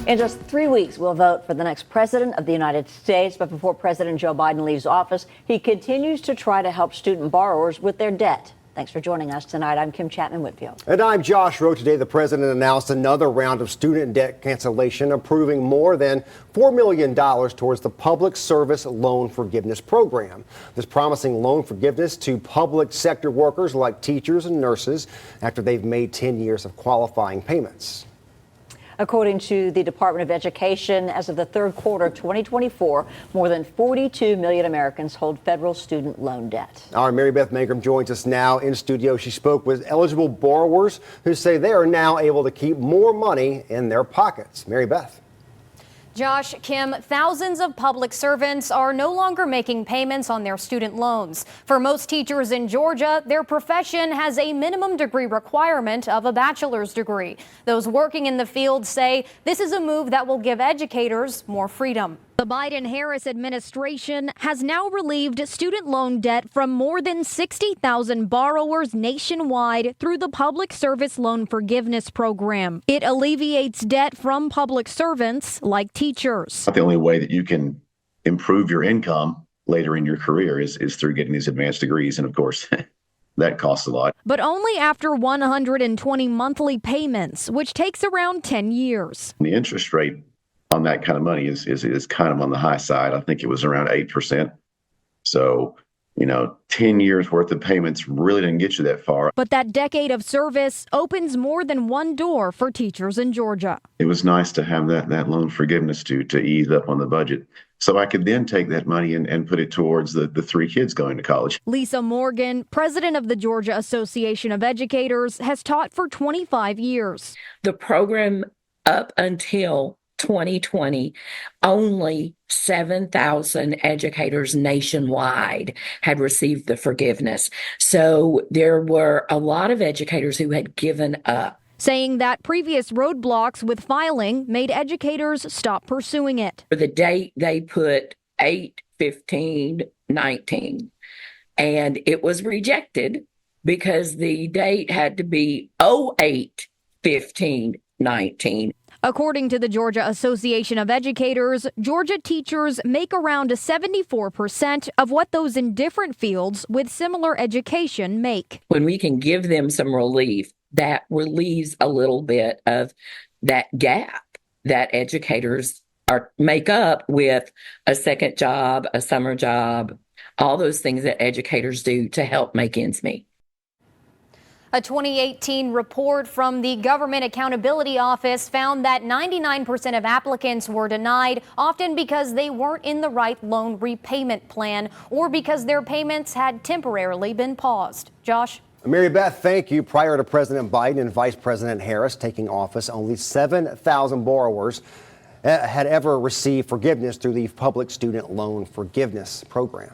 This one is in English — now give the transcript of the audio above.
In just 3 weeks, we'll vote for the next president of the United States. But before President Joe Biden leaves office, he continues to try to help student borrowers with their debt. Thanks for joining us tonight. I'm Kim Chapman-Whitfield. And I'm Josh Rowe. Today, the president announced another round of student debt cancellation, approving more than $4 million towards the Public Service Loan Forgiveness Program. This promising loan forgiveness to public sector workers like teachers and nurses after they've made 10 years of qualifying payments. According to the Department of Education, as of the third quarter of 2024, more than 42 million Americans hold federal student loan debt. Our Mary Beth Mangrum joins us now in studio. She spoke with eligible borrowers who say they are now able to keep more money in their pockets. Mary Beth. Josh, Kim, thousands of public servants are no longer making payments on their student loans. For most teachers in Georgia, their profession has a minimum degree requirement of a bachelor's degree. Those working in the field say this is a move that will give educators more freedom. The Biden-Harris administration has now relieved student loan debt from more than 60,000 borrowers nationwide through the Public Service Loan Forgiveness Program. It alleviates debt from public servants like teachers. The only way that you can improve your income later in your career is through getting these advanced degrees. And of course, that costs a lot. But only after 120 monthly payments, which takes around 10 years. The interest rate on that kind of money is kind of on the high side. I think it was around 8%. So, 10 years worth of payments really didn't get you that far. But that decade of service opens more than one door for teachers in Georgia. It was nice to have that loan forgiveness to ease up on the budget. So I could then take that money and put it towards the 3 kids going to college. Lisa Morgan, president of the Georgia Association of Educators, has taught for 25 years. The program up until 2020, only 7,000 educators nationwide had received the forgiveness. So there were a lot of educators who had given up. Saying that previous roadblocks with filing made educators stop pursuing it. For the date, they put 8/15/19, and it was rejected because the date had to be 08/15/19. According to the Georgia Association of Educators, Georgia teachers make around 74% of what those in different fields with similar education make. When we can give them some relief, that relieves a little bit of that gap that educators make up with a second job, a summer job, all those things that educators do to help make ends meet. A 2018 report from the Government Accountability Office found that 99% of applicants were denied, often because they weren't in the right loan repayment plan or because their payments had temporarily been paused. Josh? Mary Beth, thank you. Prior to President Biden and Vice President Harris taking office, only 7,000 borrowers had ever received forgiveness through the Public Student Loan Forgiveness Program.